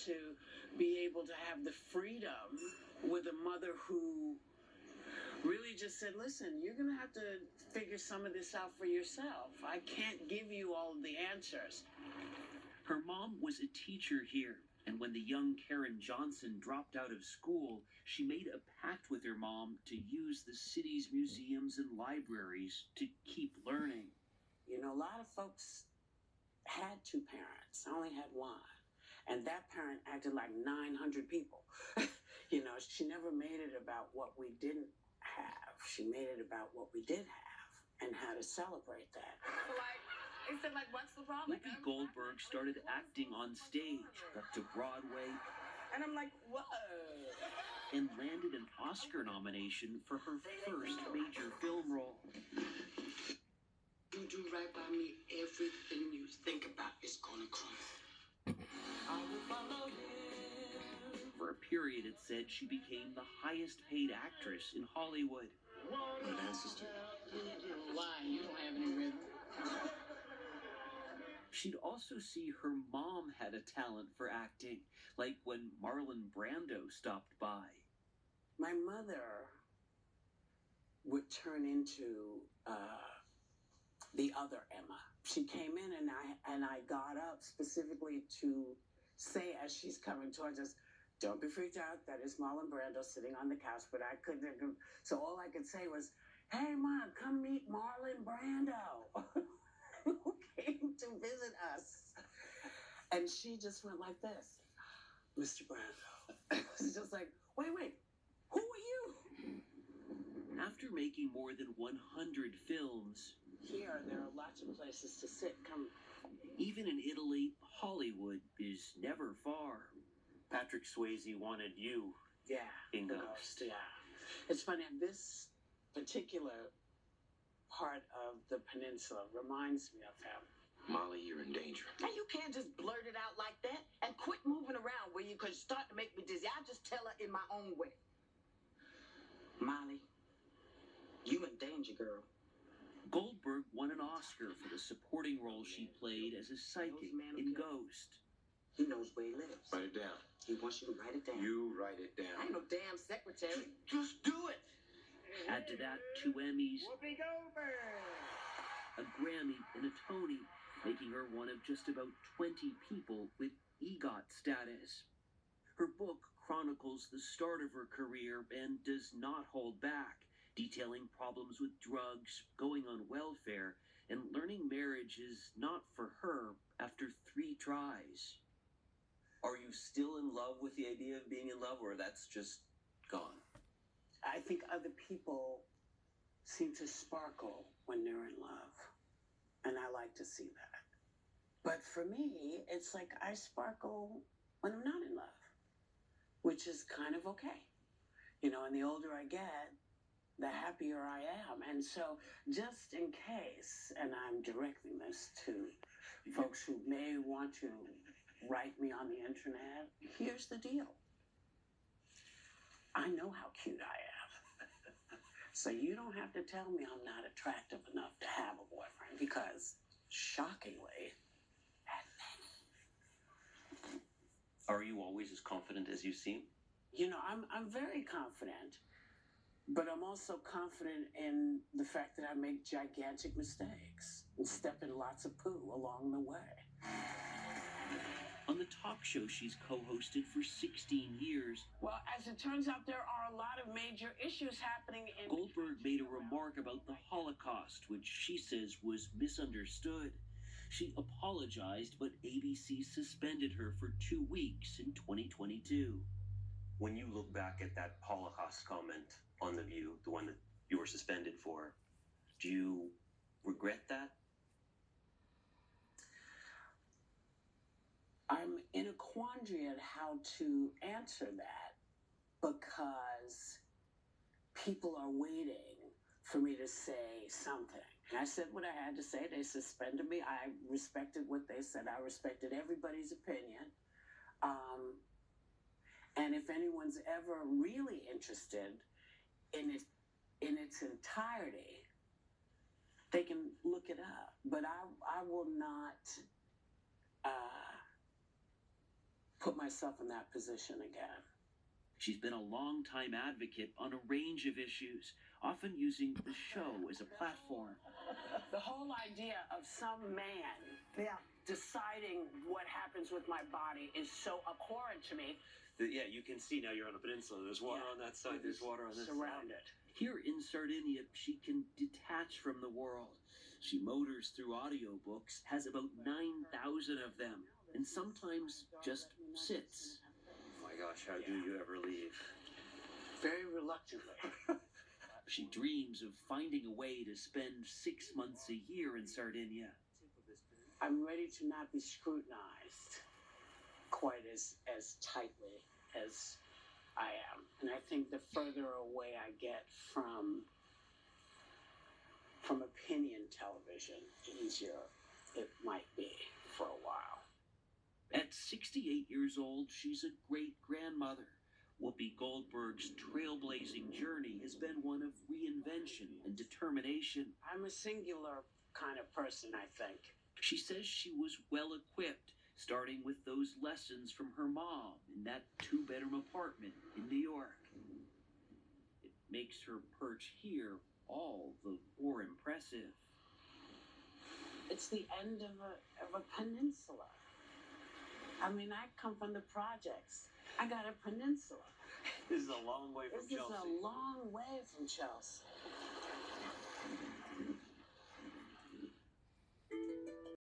to be able to have the freedom with a mother who really just said, listen, you're going to have to figure some of this out for yourself. I can't give you all of the answers. Her mom was a teacher here, and when the young Karen Johnson dropped out of school, she made a pact with her mom to use the city's museums and libraries to keep learning. You know, a lot of folks had two parents. I only had one. And that parent acted like 900 people. You know, she never made it about what we didn't have. She made it about what we did have and how to celebrate that. He said, what's the problem? Whoopi Goldberg started acting on stage, got to Broadway, and I'm like, whoa. And landed an Oscar nomination for her first major film role. You do right by me, everything you think about is gonna crumble. I will follow him. For a period, it said she became the highest paid actress in Hollywood. What dances to? Why? You don't have any rhythm. She'd also see her mom had a talent for acting, like when Marlon Brando stopped by. My mother would turn into the other Emma. She came in and I got up specifically to say as she's coming towards us, don't be freaked out, that is Marlon Brando sitting on the couch, but I couldn't, so all I could say was, hey Mom, come meet Marlon Brando, who came to visit us. And she just went like this, Mr. Brando. It was just like, wait, who are you? After making more than 100 films, here, there are lots of places to sit. Come. Even in Italy, Hollywood is never far. Patrick Swayze wanted you. Yeah. In Ghost. Yeah. It's funny, this particular part of the peninsula reminds me of him. Molly, you're in danger. Now you can't just blurt it out like that and quit moving around, will you? Because you start to make me dizzy. I'll just tell her in my own way. Molly, you in danger, girl. Goldberg won an Oscar for the supporting role she played as a psychic in Ghost. He knows where he lives. Write it down. He wants you to write it down. You write it I down. ain't no damn secretary. Just do it. Add to that 2 Emmys, Whoopi Goldberg. a Grammy, and a Tony, making her one of just about 20 people with EGOT status. Her book chronicles the start of her career and does not hold back, detailing problems with drugs, going on welfare, and learning marriage is not for her after 3 tries. Are you still in love with the idea of being in love, or that's just gone? I think other people seem to sparkle when they're in love, and I like to see that. But for me, it's like I sparkle when I'm not in love, which is kind of okay. You know, and the older I get, the happier I am. And so just in case, and I'm directing this to folks who may want to write me on the internet, here's the deal. I know how cute I am. So you don't have to tell me I'm not attractive enough to have a boyfriend, because shockingly, I have many. Are you always as confident as you seem? You know, I'm very confident, but I'm also confident in the fact that I make gigantic mistakes and step in lots of poo along the way. On the talk show she's co-hosted for 16 years, Well, as it turns out, there are a lot of major issues happening in... Goldberg made a remark about the Holocaust, which she says was misunderstood. She apologized, but ABC suspended her for 2 weeks in 2022. When you look back at that Holocaust comment on The View, the one that you were suspended for, do you regret that? I'm in a quandary at how to answer that, because people are waiting for me to say something. And I said what I had to say. They suspended me. I respected what they said. I respected everybody's opinion. And if anyone's ever really interested in it in its entirety, they can look it up. But I will not put myself in that position again. She's been a long-time advocate on a range of issues, often using the show as a platform. The whole idea of some man deciding what happens with my body is so abhorrent to me. Yeah, you can see now you're on a peninsula. There's water on that side. There's water on this Surrounded. Here in Sardinia, she can detach from the world. She motors through audiobooks, has about 9,000 of them, and sometimes just sits. Oh my gosh, how do you ever leave? Very reluctantly. She dreams of finding a way to spend 6 months a year in Sardinia. I'm ready to not be scrutinized quite as tightly as I am. And I think the further away I get from opinion television, the easier it might be for a while. At 68 years old, she's a great-grandmother. Whoopi Goldberg's trailblazing journey has been one of reinvention and determination. I'm a singular kind of person, I think. She says she was well-equipped, starting with those lessons from her mom in that 2-bedroom apartment in New York. It makes her perch here all the more impressive. It's the end of a peninsula. I mean, I come from the projects. I got a peninsula. This is a long way from This Chelsea. is a long way from Chelsea.